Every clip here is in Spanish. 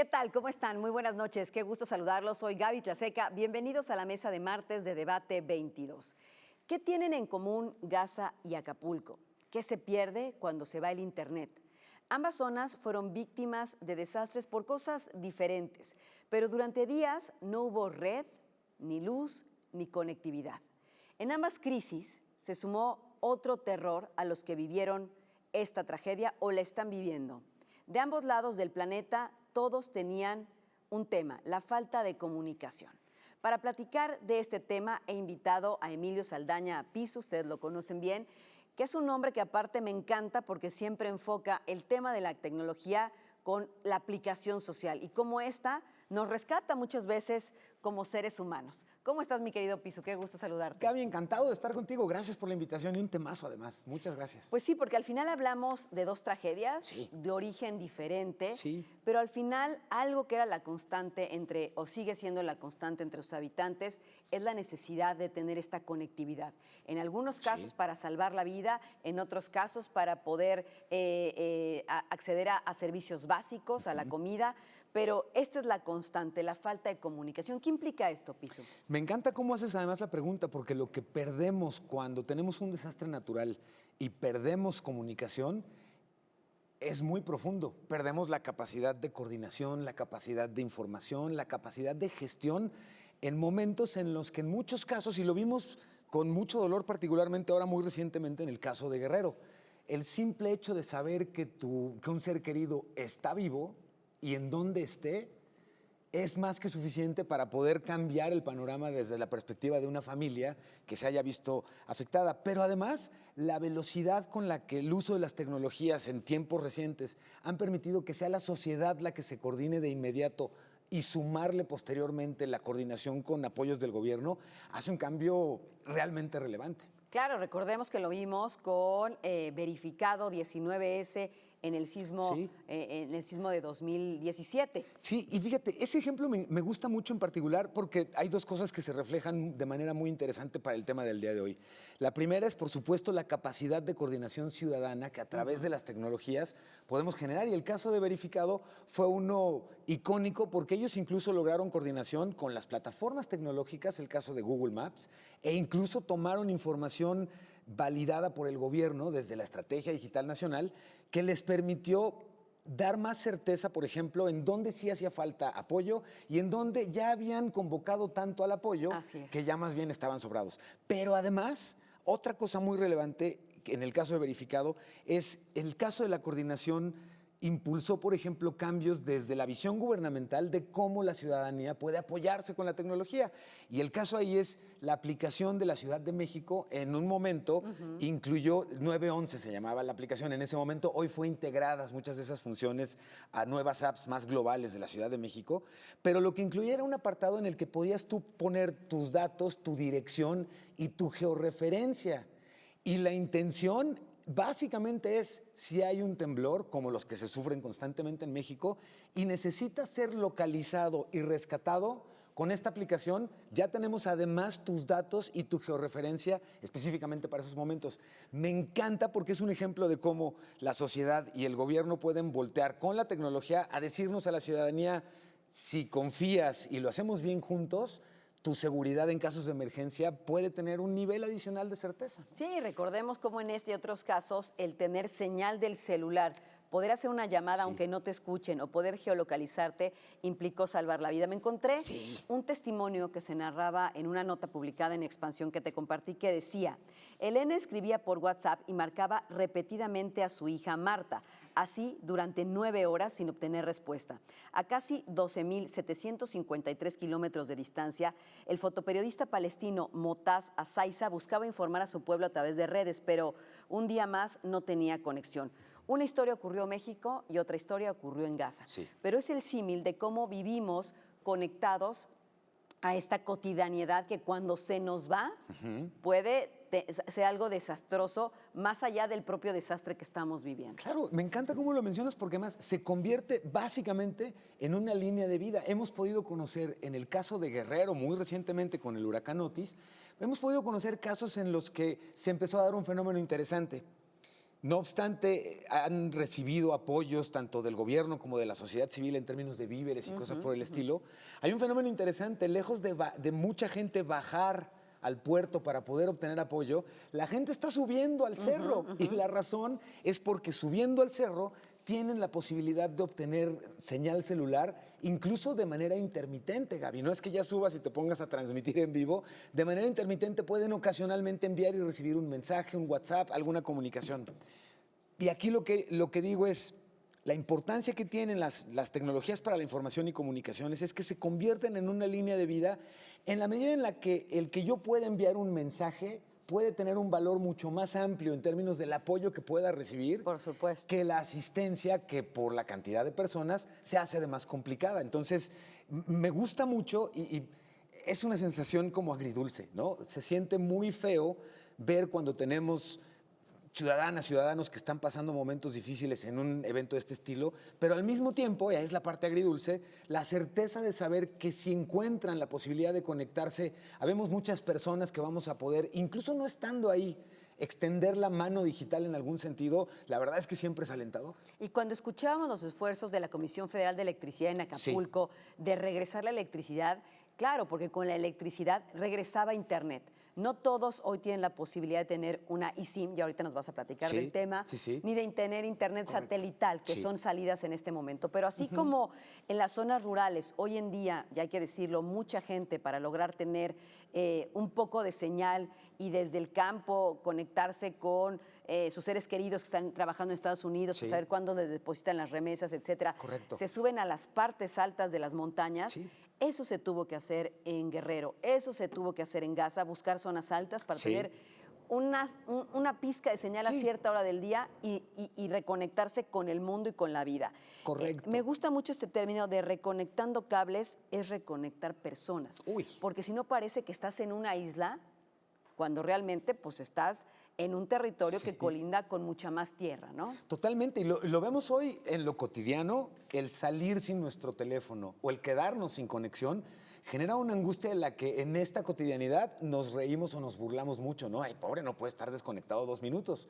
¿Qué tal? ¿Cómo están? Muy buenas noches. Qué gusto saludarlos. Soy Gaby Tlaseca. Bienvenidos a la mesa de martes de Debate 22. ¿Qué tienen en común Gaza y Acapulco? ¿Qué se pierde cuando se va el Internet? Ambas zonas fueron víctimas de desastres por cosas diferentes, pero durante días no hubo red, ni luz, ni conectividad. En ambas crisis se sumó otro terror a los que vivieron esta tragedia o la están viviendo. De ambos lados del planeta, todos tenían un tema, la falta de comunicación. Para platicar de este tema he invitado a Emilio Saldaña Piso, ustedes lo conocen bien, que es un hombre que aparte me encanta porque siempre enfoca el tema de la tecnología con la aplicación social y cómo esta nos rescata muchas veces como seres humanos. ¿Cómo estás, mi querido Piso? Qué gusto saludarte. Gaby, encantado de estar contigo. Gracias por la invitación y un temazo además. Muchas gracias. Pues sí, porque al final hablamos de dos tragedias Sí. de origen diferente, Sí. pero al final algo que era la constante entre, o sigue siendo la constante entre los habitantes, es la necesidad de tener esta conectividad. En algunos casos para salvar la vida, en otros casos para poder acceder a servicios básicos, a la comida, pero esta es la constante, la falta de comunicación. ¿Qué implica esto, Piso? Me encanta cómo haces además la pregunta, porque lo que perdemos cuando tenemos un desastre natural y perdemos comunicación es muy profundo. Perdemos la capacidad de coordinación, la capacidad de información, la capacidad de gestión en momentos en los que en muchos casos, y lo vimos con mucho dolor, particularmente ahora muy recientemente en el caso de Guerrero, el simple hecho de saber que un ser querido está vivo y en dónde esté, es más que suficiente para poder cambiar el panorama desde la perspectiva de una familia que se haya visto afectada. Pero además, la velocidad con la que el uso de las tecnologías en tiempos recientes han permitido que sea la sociedad la que se coordine de inmediato y sumarle posteriormente la coordinación con apoyos del gobierno, hace un cambio realmente relevante. Claro, recordemos que lo vimos con Verificado 19S en el sismo, Sí. en el sismo de 2017. Sí, y fíjate, ese ejemplo me gusta mucho en particular porque hay dos cosas que se reflejan de manera muy interesante para el tema del día de hoy. La primera es, por supuesto, la capacidad de coordinación ciudadana que a través de las tecnologías podemos generar. Y el caso de Verificado fue uno icónico porque ellos incluso lograron coordinación con las plataformas tecnológicas, el caso de Google Maps, e incluso tomaron información validada por el gobierno desde la Estrategia Digital Nacional que les permitió dar más certeza, por ejemplo, en dónde sí hacía falta apoyo y en dónde ya habían convocado tanto al apoyo que ya más bien estaban sobrados. Pero además, otra cosa muy relevante en el caso de Verificado es el caso de la coordinación. Impulsó, por ejemplo, cambios desde la visión gubernamental de cómo la ciudadanía puede apoyarse con la tecnología. Y el caso ahí es la aplicación de la Ciudad de México. En un momento incluyó 911, se llamaba la aplicación en ese momento. Hoy fue integradas muchas de esas funciones a nuevas apps más globales de la Ciudad de México. Pero lo que incluía era un apartado en el que podías tú poner tus datos, tu dirección y tu georreferencia. Y la intención básicamente es, si hay un temblor, como los que se sufren constantemente en México, y necesitas ser localizado y rescatado, con esta aplicación ya tenemos además tus datos y tu georreferencia específicamente para esos momentos. Me encanta porque es un ejemplo de cómo la sociedad y el gobierno pueden voltear con la tecnología a decirnos a la ciudadanía, si confías y lo hacemos bien juntos, tu seguridad en casos de emergencia puede tener un nivel adicional de certeza. Sí, recordemos cómo en este y otros casos el tener señal del celular, poder hacer una llamada aunque no te escuchen o poder geolocalizarte implicó salvar la vida. Me encontré un testimonio que se narraba en una nota publicada en Expansión que te compartí que decía, Elena escribía por WhatsApp y marcaba repetidamente a su hija Marta, así durante 9 horas sin obtener respuesta. A casi 12.753 kilómetros de distancia, el fotoperiodista palestino Motaz Azaiza buscaba informar a su pueblo a través de redes, pero un día más no tenía conexión. Una historia ocurrió en México y otra historia ocurrió en Gaza. Sí. Pero es el símil de cómo vivimos conectados a esta cotidianidad que cuando se nos va puede ser algo desastroso más allá del propio desastre que estamos viviendo. Claro, me encanta cómo lo mencionas porque además se convierte básicamente en una línea de vida. Hemos podido conocer, en el caso de Guerrero, muy recientemente con el huracán Otis, hemos podido conocer casos en los que se empezó a dar un fenómeno interesante. No obstante, han recibido apoyos tanto del gobierno como de la sociedad civil en términos de víveres y cosas por el estilo. Hay un fenómeno interesante, lejos de mucha gente bajar al puerto para poder obtener apoyo, la gente está subiendo al cerro. Y la razón es porque subiendo al cerro tienen la posibilidad de obtener señal celular, incluso de manera intermitente, Gaby. No es que ya subas y te pongas a transmitir en vivo. De manera intermitente pueden ocasionalmente enviar y recibir un mensaje, un WhatsApp, alguna comunicación. Y aquí lo que digo es, la importancia que tienen las tecnologías para la información y comunicaciones es que se convierten en una línea de vida en la medida en la que el que yo pueda enviar un mensaje puede tener un valor mucho más amplio en términos del apoyo que pueda recibir. Por supuesto. Que la asistencia que por la cantidad de personas se hace de más complicada. Entonces, me gusta mucho y es una sensación como agridulce, ¿no? Se siente muy feo ver cuando tenemos ciudadanos que están pasando momentos difíciles en un evento de este estilo, pero al mismo tiempo, y ahí es la parte agridulce, la certeza de saber que si encuentran la posibilidad de conectarse, habemos muchas personas que vamos a poder, incluso no estando ahí, extender la mano digital en algún sentido, la verdad es que siempre es alentador. Y cuando escuchábamos los esfuerzos de la Comisión Federal de Electricidad en Acapulco de regresar la electricidad, claro, porque con la electricidad regresaba Internet. No todos hoy tienen la posibilidad de tener una eSIM, y ahorita nos vas a platicar del tema, ni de tener Internet satelital, que son salidas en este momento. Pero así como en las zonas rurales, hoy en día, ya hay que decirlo, mucha gente para lograr tener un poco de señal y desde el campo conectarse con sus seres queridos que están trabajando en Estados Unidos, para saber cuándo les depositan las remesas, etcétera. Correcto. Se suben a las partes altas de las montañas. Eso se tuvo que hacer en Guerrero, eso se tuvo que hacer en Gaza, buscar zonas altas para tener una pizca de señal a cierta hora del día y reconectarse con el mundo y con la vida. Correcto. Me gusta mucho este término de reconectando cables, es reconectar personas. Porque si no parece que estás en una isla, cuando realmente pues estás en un territorio que colinda con mucha más tierra, ¿no? Totalmente, y lo vemos hoy en lo cotidiano, el salir sin nuestro teléfono o el quedarnos sin conexión genera una angustia de la que en esta cotidianidad nos reímos o nos burlamos mucho, ¿no? Ay, pobre, no puede estar desconectado 2 minutos.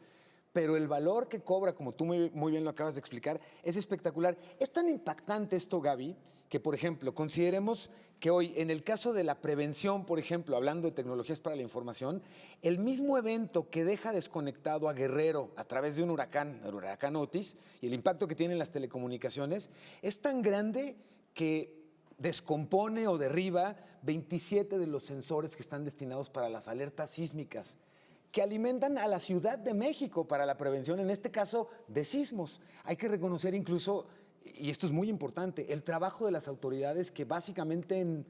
Pero el valor que cobra, como tú muy bien lo acabas de explicar, es espectacular. Es tan impactante esto, Gaby, que, por ejemplo, consideremos que hoy, en el caso de la prevención, por ejemplo, hablando de tecnologías para la información, el mismo evento que deja desconectado a Guerrero a través de un huracán, el huracán Otis, y el impacto que tienen las telecomunicaciones, es tan grande que descompone o derriba 27 de los sensores que están destinados para las alertas sísmicas, que alimentan a la Ciudad de México para la prevención, en este caso, de sismos. Hay que reconocer incluso, y esto es muy importante, el trabajo de las autoridades que básicamente en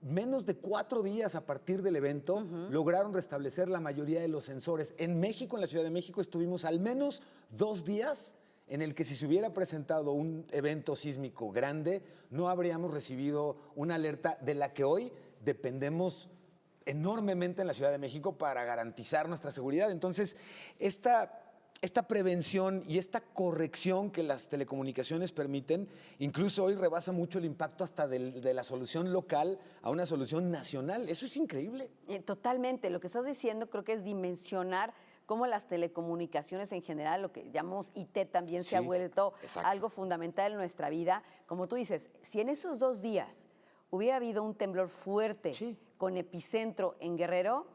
menos de 4 días a partir del evento lograron restablecer la mayoría de los sensores. En México, en la Ciudad de México, estuvimos al menos 2 días en el que si se hubiera presentado un evento sísmico grande, no habríamos recibido una alerta de la que hoy dependemos enormemente en la Ciudad de México para garantizar nuestra seguridad. Entonces, esta prevención y esta corrección que las telecomunicaciones permiten, incluso hoy rebasa mucho el impacto hasta de la solución local a una solución nacional. Eso es increíble. Totalmente. Lo que estás diciendo creo que es dimensionar cómo las telecomunicaciones en general, lo que llamamos IT también se ha vuelto algo fundamental en nuestra vida. Como tú dices, si en esos 2 días hubiera habido un temblor fuerte con epicentro en Guerrero,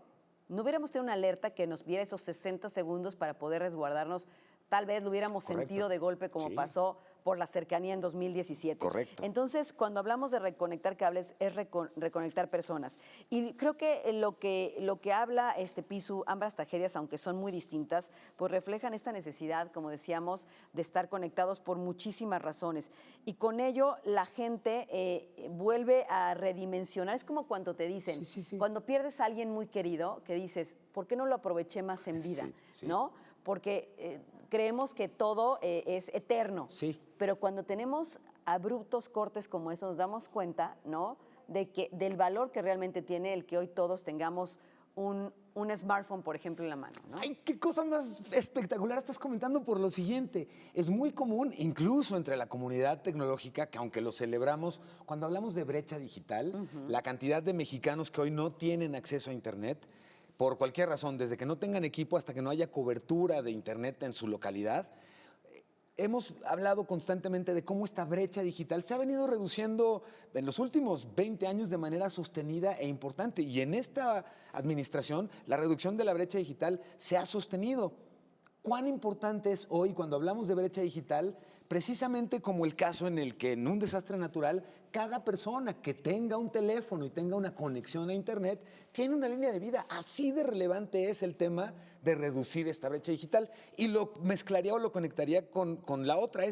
no hubiéramos tenido una alerta que nos diera esos 60 segundos para poder resguardarnos. Tal vez lo hubiéramos sentido de golpe como pasó por la cercanía en 2017. Correcto. Entonces, cuando hablamos de reconectar cables, es reconectar personas. Y creo que lo que habla Pisu, ambas tragedias, aunque son muy distintas, pues reflejan esta necesidad, como decíamos, de estar conectados por muchísimas razones. Y con ello, la gente vuelve a redimensionar. Es como cuando te dicen, cuando pierdes a alguien muy querido, que dices, ¿por qué no lo aproveché más en vida? ¿No? Porque creemos que todo es eterno. Pero cuando tenemos abruptos cortes como esos, nos damos cuenta, ¿no?, del valor que realmente tiene el que hoy todos tengamos un smartphone, por ejemplo, en la mano, ¿no? ¡Ay, qué cosa más espectacular estás comentando! Por lo siguiente, es muy común, incluso entre la comunidad tecnológica, que aunque lo celebramos, cuando hablamos de brecha digital, la cantidad de mexicanos que hoy no tienen acceso a Internet, por cualquier razón, desde que no tengan equipo hasta que no haya cobertura de Internet en su localidad. Hemos hablado constantemente de cómo esta brecha digital se ha venido reduciendo en los últimos 20 años de manera sostenida e importante. Y en esta administración, la reducción de la brecha digital se ha sostenido. ¿Cuán importante es hoy, cuando hablamos de brecha digital, precisamente como el caso en el que en un desastre natural, cada persona que tenga un teléfono y tenga una conexión a Internet tiene una línea de vida? Así de relevante es el tema de reducir esta brecha digital. Y lo mezclaría o lo conectaría con la otra.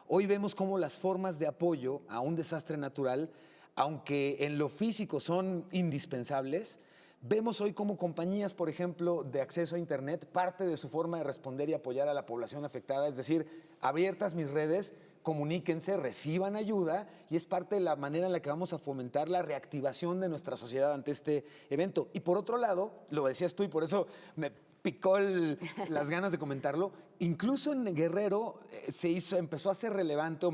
Hoy vemos cómo las formas de apoyo a un desastre natural, aunque en lo físico son indispensables, vemos hoy cómo compañías, por ejemplo, de acceso a Internet, parte de su forma de responder y apoyar a la población afectada, es decir, abiertas mis redes, comuníquense, reciban ayuda, y es parte de la manera en la que vamos a fomentar la reactivación de nuestra sociedad ante este evento. Y por otro lado, lo decías tú y por eso me picó las ganas de comentarlo, incluso en Guerrero empezó a ser relevante,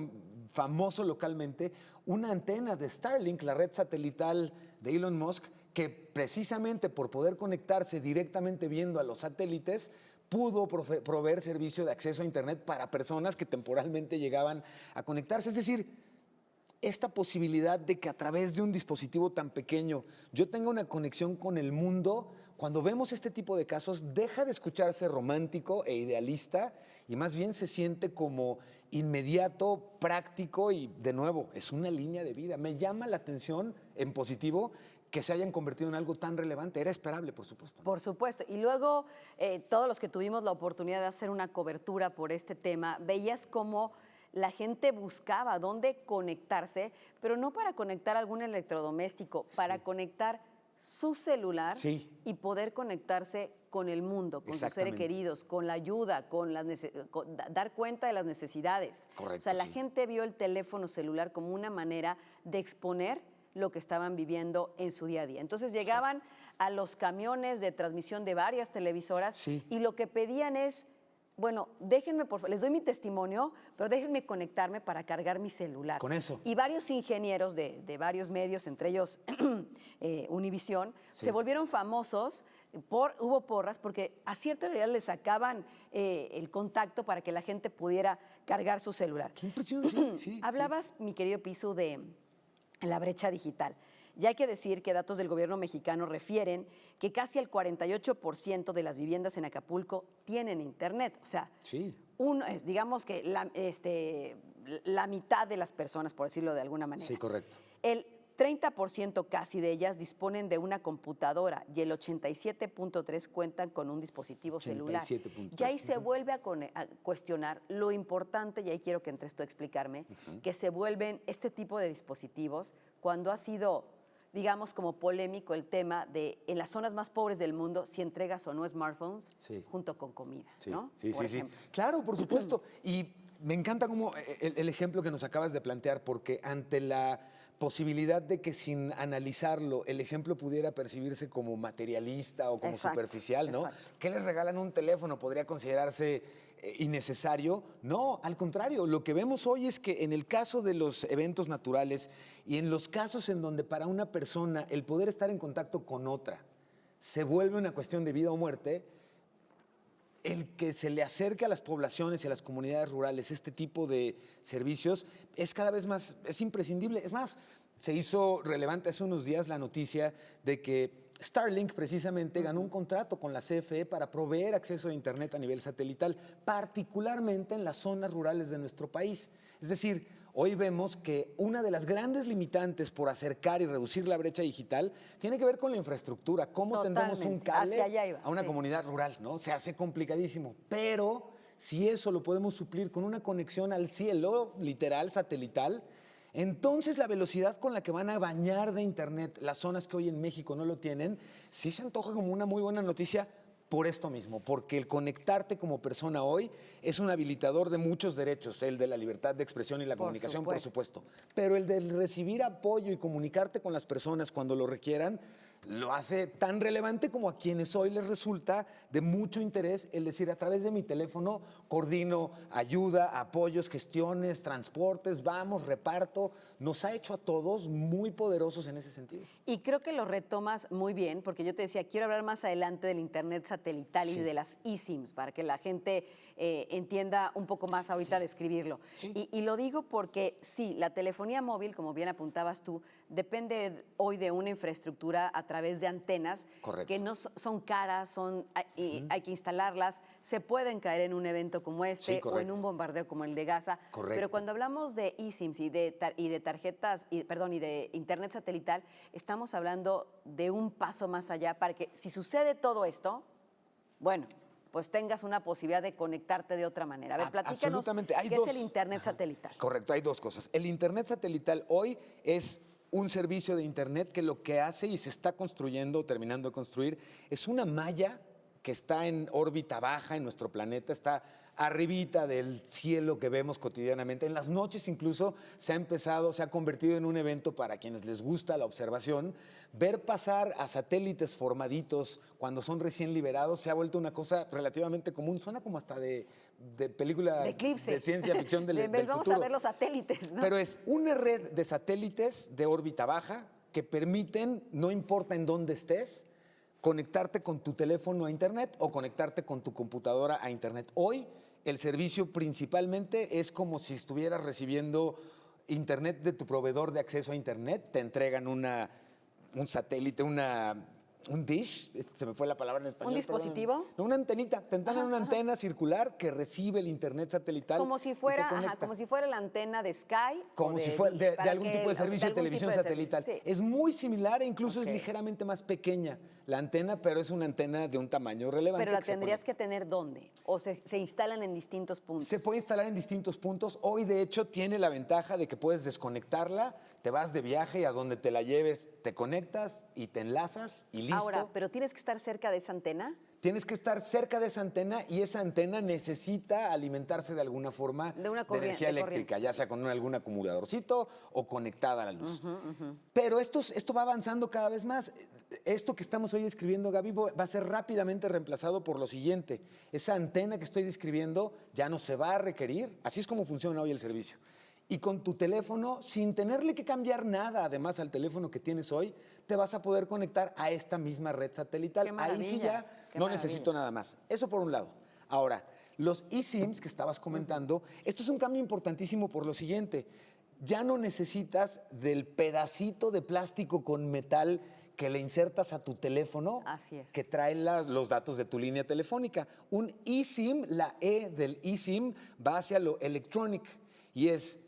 famoso localmente, una antena de Starlink, la red satelital de Elon Musk, que precisamente por poder conectarse directamente viendo a los satélites, pudo proveer servicio de acceso a Internet para personas que temporalmente llegaban a conectarse. Es decir, esta posibilidad de que a través de un dispositivo tan pequeño yo tenga una conexión con el mundo, cuando vemos este tipo de casos, deja de escucharse romántico e idealista y más bien se siente como inmediato, práctico y, de nuevo, es una línea de vida. Me llama la atención, en positivo, que se hayan convertido en algo tan relevante. Era esperable, por supuesto. Por supuesto. Y luego, todos los que tuvimos la oportunidad de hacer una cobertura por este tema, veías cómo la gente buscaba dónde conectarse, pero no para conectar algún electrodoméstico, para conectar su celular y poder conectarse con el mundo, con sus seres queridos, con la ayuda, dar cuenta de las necesidades. Correcto, o sea, la gente vio el teléfono celular como una manera de exponer lo que estaban viviendo en su día a día. Entonces llegaban a los camiones de transmisión de varias televisoras y lo que pedían es, bueno, déjenme, por favor, les doy mi testimonio, pero déjenme conectarme para cargar mi celular. Con eso. Y varios ingenieros de varios medios, entre ellos Univisión, se volvieron famosos, hubo porras, porque a cierta edad les sacaban el contacto para que la gente pudiera cargar su celular. Qué impresión, Hablabas, mi querido Pisu, de la brecha digital. Ya hay que decir que datos del gobierno mexicano refieren que casi el 48% de las viviendas en Acapulco tienen internet. O sea, digamos que la mitad de las personas, por decirlo de alguna manera. Sí, correcto. El 30% casi de ellas disponen de una computadora y el 87.3% cuentan con un dispositivo celular. Y ahí se vuelve a cuestionar lo importante, y ahí quiero que entres tú a explicarme, que se vuelven este tipo de dispositivos cuando ha sido, digamos, como polémico el tema de en las zonas más pobres del mundo si entregas o no smartphones junto con comida, ¿no? Sí. Claro, por supuesto. Y me encanta como el ejemplo que nos acabas de plantear, porque ante la posibilidad de que sin analizarlo el ejemplo pudiera percibirse como materialista o como superficial, ¿no? ¿Qué les regalan un teléfono? ¿Podría considerarse innecesario? No, al contrario, lo que vemos hoy es que en el caso de los eventos naturales y en los casos en donde para una persona el poder estar en contacto con otra se vuelve una cuestión de vida o muerte, el que se le acerque a las poblaciones y a las comunidades rurales este tipo de servicios es cada vez más, es imprescindible. Es más, se hizo relevante hace unos días la noticia de que Starlink precisamente ganó un contrato con la CFE para proveer acceso a Internet a nivel satelital, particularmente en las zonas rurales de nuestro país. Es decir, hoy vemos que una de las grandes limitantes por acercar y reducir la brecha digital tiene que ver con la infraestructura. ¿Cómo tendemos un cable a una comunidad rural? ¿No? Se hace complicadísimo. Pero si eso lo podemos suplir con una conexión al cielo, literal, satelital, entonces la velocidad con la que van a bañar de Internet las zonas que hoy en México no lo tienen, sí se antoja como una muy buena noticia. Por esto mismo, porque el conectarte como persona hoy es un habilitador de muchos derechos, el de la libertad de expresión y la comunicación, por supuesto, pero el de recibir apoyo y comunicarte con las personas cuando lo requieran, lo hace tan relevante como a quienes hoy les resulta de mucho interés el decir, a través de mi teléfono coordino ayuda, apoyos, gestiones, transportes, vamos, reparto. Nos ha hecho a todos muy poderosos en ese sentido. Y creo que lo retomas muy bien, porque yo te decía, quiero hablar más adelante del Internet satelital y de las eSIMs, para que la gente entienda un poco más ahorita describirlo. Y lo digo porque sí, la telefonía móvil, como bien apuntabas tú, depende hoy de una infraestructura a través de antenas que no son caras, hay que instalarlas, se pueden caer en un evento como este o en un bombardeo como el de Gaza. Pero cuando hablamos de eSIMs y de tarjetas, y de Internet satelital, estamos hablando de un paso más allá para que si sucede todo esto, bueno, pues tengas una posibilidad de conectarte de otra manera. A ver, platícanos qué es el Internet satelital. Correcto, hay dos cosas. El Internet satelital hoy es un servicio de Internet que lo que hace y se está construyendo, terminando de construir, es una malla que está en órbita baja en nuestro planeta, está arribita del cielo que vemos cotidianamente. En las noches incluso se ha convertido en un evento para quienes les gusta la observación. Ver pasar a satélites formaditos cuando son recién liberados se ha vuelto una cosa relativamente común. Suena como hasta de película de ciencia ficción del Vamos futuro. a ver los satélites, ¿no? Pero es una red de satélites de órbita baja que permiten, no importa en dónde estés, conectarte con tu teléfono a Internet o conectarte con tu computadora a Internet. Hoy el servicio principalmente es como si estuvieras recibiendo Internet de tu proveedor de acceso a Internet. Te entregan un satélite, un dish, se me fue la palabra en español. ¿Un dispositivo? No, una antenita. Te entregan una antena circular que recibe el Internet satelital. Como si fuera la antena de Sky. Como si fuera de algún tipo de servicio de televisión satelital. Sí. Es muy similar e incluso es ligeramente más pequeña la antena, pero es una antena de un tamaño relevante. Pero la tendrías que tener ¿dónde? ¿O se instalan en distintos puntos? Se puede instalar en distintos puntos. Hoy, de hecho, tiene la ventaja de que puedes desconectarla, te vas de viaje y a donde te la lleves te conectas y te enlazas y listo. Ahora, ¿pero tienes que estar cerca de esa antena? Tienes que estar cerca de esa antena y esa antena necesita alimentarse de alguna forma de energía eléctrica, ya sea con algún acumuladorcito o conectada a la luz. Pero esto va avanzando cada vez más. Esto que estamos hoy describiendo, Gaby, va a ser rápidamente reemplazado por lo siguiente. Esa antena que estoy describiendo ya no se va a requerir. Así es como funciona hoy el servicio. Y con tu teléfono, sin tenerle que cambiar nada, además al teléfono que tienes hoy, te vas a poder conectar a esta misma red satelital. Ahí sí ya no necesito nada más. Eso por un lado. Ahora, los eSIMs que estabas comentando, esto es un cambio importantísimo por lo siguiente. Ya no necesitas del pedacito de plástico con metal que le insertas a tu teléfono, que trae los datos de tu línea telefónica. Un eSIM, la E del eSIM, va hacia lo electronic y es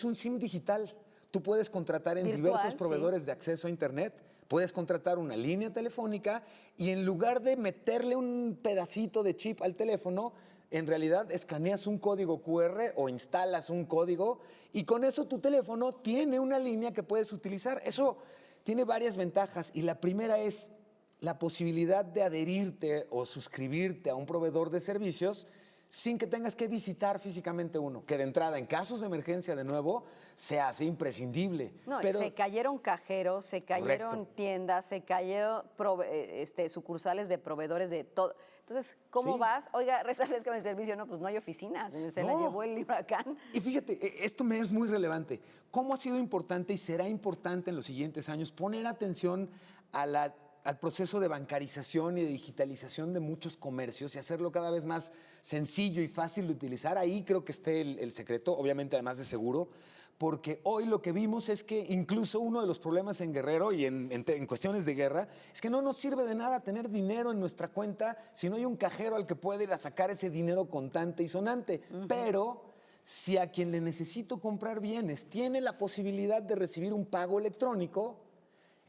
un SIM digital. Tú puedes contratar en diversos proveedores de acceso a Internet, puedes contratar una línea telefónica y en lugar de meterle un pedacito de chip al teléfono, en realidad escaneas un código QR o instalas un código y con eso tu teléfono tiene una línea que puedes utilizar. Eso tiene varias ventajas y la primera es la posibilidad de adherirte o suscribirte a un proveedor de servicios sin que tengas que visitar físicamente uno, que de entrada, en casos de emergencia, de nuevo, se hace imprescindible. No, pero se cayeron cajeros, se cayeron tiendas, se cayeron sucursales de proveedores de todo. Entonces, ¿cómo vas? Oiga, restablezcame el servicio. No, pues no hay oficinas, se la llevó el huracán. Y fíjate, esto me es muy relevante. ¿Cómo ha sido importante y será importante en los siguientes años poner atención al proceso de bancarización y de digitalización de muchos comercios y hacerlo cada vez más sencillo y fácil de utilizar? Ahí creo que esté el secreto, obviamente además de seguro, porque hoy lo que vimos es que incluso uno de los problemas en Guerrero y en cuestiones de guerra es que no nos sirve de nada tener dinero en nuestra cuenta si no hay un cajero al que pueda ir a sacar ese dinero contante y sonante. Pero si a quien le necesito comprar bienes tiene la posibilidad de recibir un pago electrónico,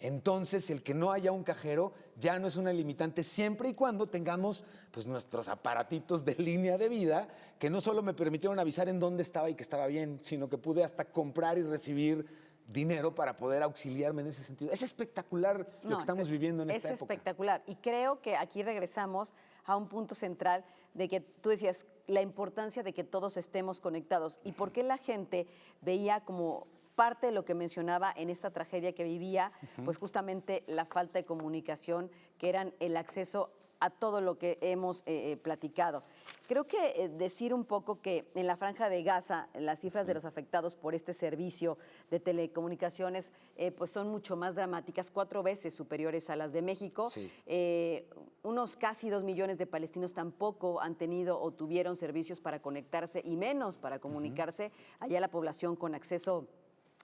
entonces el que no haya un cajero ya no es una limitante siempre y cuando tengamos pues, nuestros aparatitos de línea de vida que no solo me permitieron avisar en dónde estaba y que estaba bien, sino que pude hasta comprar y recibir dinero para poder auxiliarme en ese sentido. Es espectacular lo que estamos viviendo en esta época. Es espectacular y creo que aquí regresamos a un punto central de que tú decías la importancia de que todos estemos conectados y por qué la gente veía como parte de lo que mencionaba en esta tragedia que vivía, pues justamente la falta de comunicación, que eran el acceso a todo lo que hemos platicado. Creo que decir un poco que en la Franja de Gaza las cifras de los afectados por este servicio de telecomunicaciones pues son mucho más dramáticas, 4 veces superiores a las de México. Sí. Unos casi 2 millones de palestinos tampoco han tenido o tuvieron servicios para conectarse y menos para comunicarse. Allá la población con acceso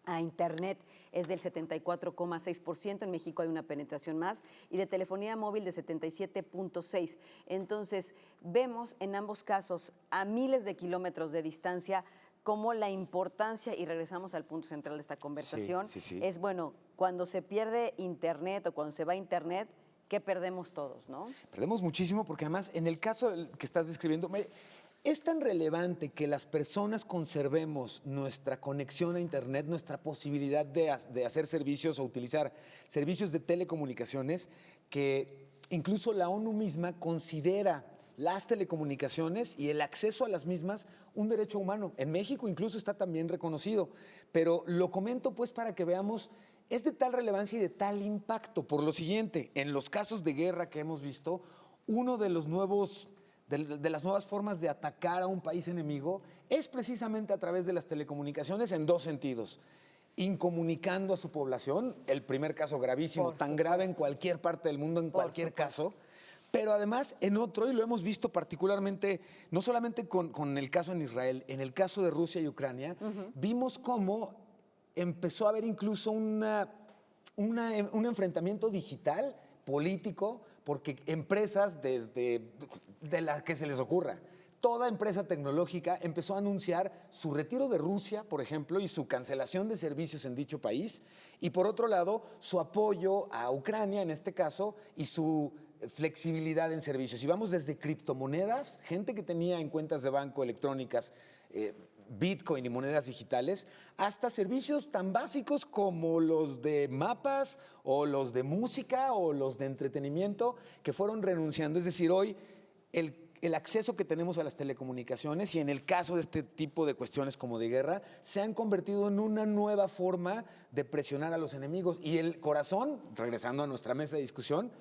a Internet es del 74,6%, en México hay una penetración más, y de telefonía móvil de 77,6%. Entonces, vemos en ambos casos, a miles de kilómetros de distancia, cómo la importancia, y regresamos al punto central de esta conversación, sí. es, bueno, cuando se pierde Internet o cuando se va Internet, ¿qué perdemos todos, no? Perdemos muchísimo porque además, en el caso que estás describiendo, es tan relevante que las personas conservemos nuestra conexión a Internet, nuestra posibilidad de hacer servicios o utilizar servicios de telecomunicaciones, que incluso la ONU misma considera las telecomunicaciones y el acceso a las mismas un derecho humano. En México incluso está también reconocido, pero lo comento pues para que veamos, es de tal relevancia y de tal impacto. Por lo siguiente, en los casos de guerra que hemos visto, uno de los nuevos... de las nuevas formas de atacar a un país enemigo es precisamente a través de las telecomunicaciones en 2 sentidos. Incomunicando a su población, el primer caso gravísimo, tan grave en cualquier parte del mundo, en cualquier caso, pero además en otro, y lo hemos visto particularmente, no solamente con el caso en Israel, en el caso de Rusia y Ucrania, vimos cómo empezó a haber incluso un enfrentamiento digital, político, porque empresas de las que se les ocurra, toda empresa tecnológica empezó a anunciar su retiro de Rusia, por ejemplo, y su cancelación de servicios en dicho país, y por otro lado, su apoyo a Ucrania, en este caso, y su flexibilidad en servicios. Y vamos desde criptomonedas, gente que tenía en cuentas de banco electrónicas Bitcoin y monedas digitales, hasta servicios tan básicos como los de mapas o los de música o los de entretenimiento que fueron renunciando. Es decir, hoy el acceso que tenemos a las telecomunicaciones y en el caso de este tipo de cuestiones como de guerra se han convertido en una nueva forma de presionar a los enemigos. Y el corazón, regresando a nuestra mesa de discusión,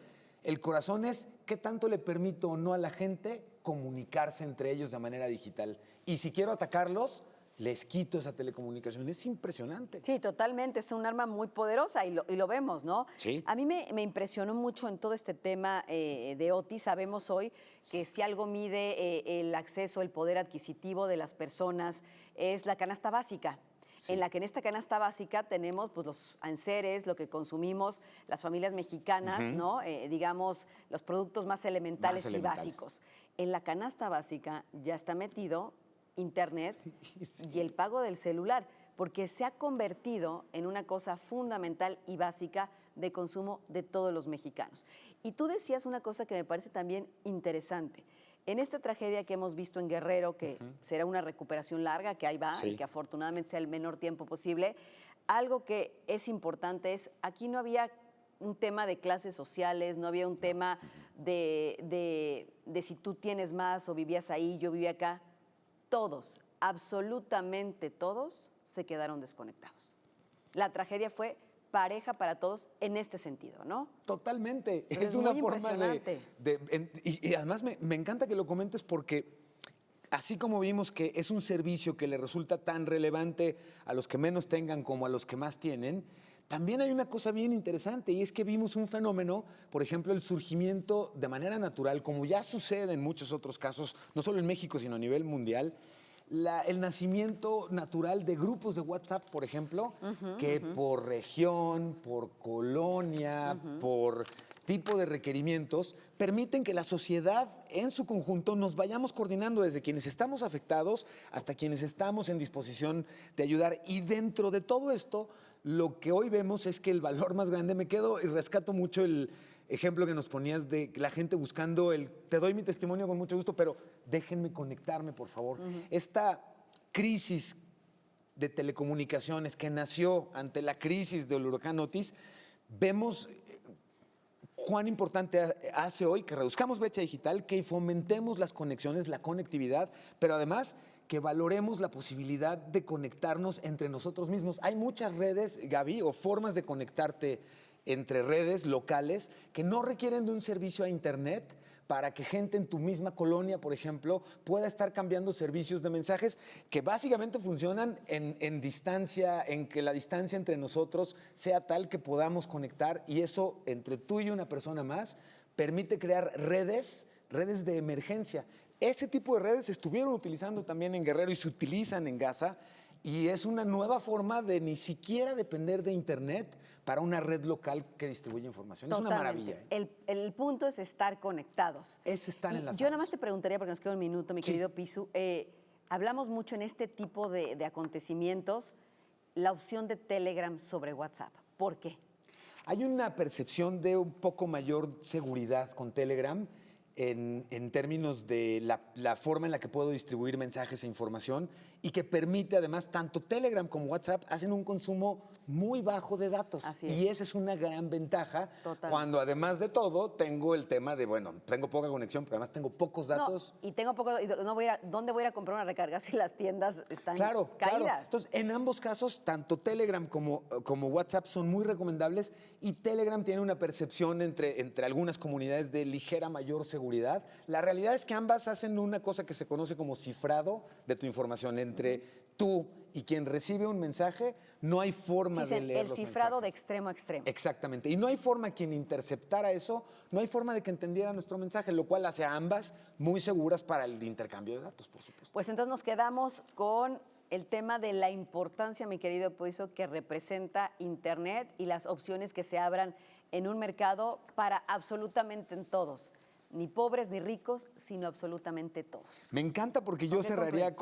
el corazón es qué tanto le permito o no a la gente comunicarse entre ellos de manera digital. Y si quiero atacarlos, les quito esa telecomunicación. Es impresionante. Sí, totalmente. Es un arma muy poderosa y lo vemos, ¿no? Sí. A mí me impresionó mucho en todo este tema de Otis. Sabemos hoy que si algo mide el acceso, el poder adquisitivo de las personas es la canasta básica. Sí. En la que en esta canasta básica tenemos pues, los enseres, lo que consumimos, las familias mexicanas, ¿no? Digamos, los productos más elementales y básicos. En la canasta básica ya está metido Internet y el pago del celular, porque se ha convertido en una cosa fundamental y básica de consumo de todos los mexicanos. Y tú decías una cosa que me parece también interesante. En esta tragedia que hemos visto en Guerrero, que será una recuperación larga, que ahí va, y que afortunadamente sea el menor tiempo posible, algo que es importante es, aquí no había un tema de clases sociales, no había un tema de si tú tienes más o vivías ahí, yo vivía acá. Todos, absolutamente todos, se quedaron desconectados. La tragedia fue pareja para todos en este sentido, ¿no? Totalmente. Entonces, es una muy forma impresionante. y además me encanta que lo comentes porque así como vimos que es un servicio que le resulta tan relevante a los que menos tengan como a los que más tienen, también hay una cosa bien interesante y es que vimos un fenómeno, por ejemplo, el surgimiento de manera natural, como ya sucede en muchos otros casos, no solo en México, sino a nivel mundial, el nacimiento natural de grupos de WhatsApp, por ejemplo, que por región, por colonia, por tipo de requerimientos, permiten que la sociedad en su conjunto nos vayamos coordinando desde quienes estamos afectados hasta quienes estamos en disposición de ayudar. Y dentro de todo esto, lo que hoy vemos es que el valor más grande, me quedo y rescato mucho el ejemplo que nos ponías de la gente buscando te doy mi testimonio con mucho gusto, pero déjenme conectarme, por favor. Esta crisis de telecomunicaciones que nació ante la crisis del huracán Otis, vemos cuán importante hace hoy que reduzcamos brecha digital, que fomentemos las conexiones, la conectividad, pero además que valoremos la posibilidad de conectarnos entre nosotros mismos. Hay muchas redes, Gaby, o formas de conectarte entre redes locales que no requieren de un servicio a Internet para que gente en tu misma colonia, por ejemplo, pueda estar cambiando servicios de mensajes que básicamente funcionan en distancia, en que la distancia entre nosotros sea tal que podamos conectar, y eso entre tú y una persona más permite crear redes de emergencia. Ese tipo de redes se estuvieron utilizando también en Guerrero y se utilizan en Gaza, y es una nueva forma de ni siquiera depender de Internet para una red local que distribuye información. Totalmente. Es una maravilla. El punto es estar conectados. Es estar enlazados. Yo nada más te preguntaría, porque nos queda un minuto, mi querido Pisu, hablamos mucho en este tipo de acontecimientos, la opción de Telegram sobre WhatsApp. ¿Por qué? Hay una percepción de un poco mayor seguridad con Telegram en términos de la forma en la que puedo distribuir mensajes e información, y que permite además, tanto Telegram como WhatsApp hacen un consumo muy bajo de datos. Así y es. esa es una gran ventaja. Totalmente. Cuando además de todo tengo el tema de, bueno, tengo poca conexión, pero además tengo pocos datos. No, y tengo poco, ¿dónde voy a ir a comprar una recarga si las tiendas están Claro. caídas? Entonces, en ambos casos, tanto Telegram como WhatsApp son muy recomendables, y Telegram tiene una percepción entre algunas comunidades de ligera mayor seguridad. La realidad es que ambas hacen una cosa que se conoce como cifrado de tu información. Entre tú y quien recibe un mensaje, no hay forma de leer el los cifrado de mensajes. extremo a extremo. Exactamente. Y no hay forma quien interceptara eso, no hay forma de que entendiera nuestro mensaje, lo cual hace a ambas muy seguras para el intercambio de datos, por supuesto. Pues entonces nos quedamos con el tema de la importancia, mi querido Poiso, que representa Internet y las opciones que se abran en un mercado para absolutamente en todos. Ni pobres ni ricos, sino absolutamente todos. Me encanta porque yo cerraría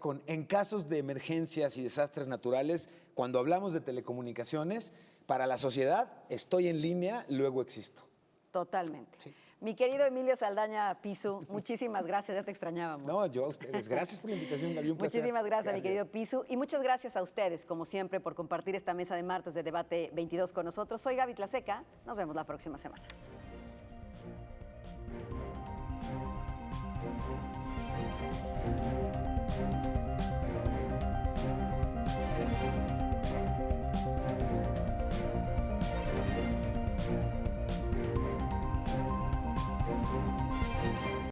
con, en casos de emergencias y desastres naturales, cuando hablamos de telecomunicaciones, para la sociedad, estoy en línea, luego existo. Totalmente. Sí. Mi querido Emilio Saldaña Pisu, muchísimas gracias, ya te extrañábamos. No, yo a ustedes. Gracias por la invitación, Gaby, un placer. Muchísimas gracias, mi querido Pisu, y muchas gracias a ustedes, como siempre, por compartir esta mesa de martes de Debate 22 con nosotros. Soy Gaby Tlaseca, nos vemos la próxima semana.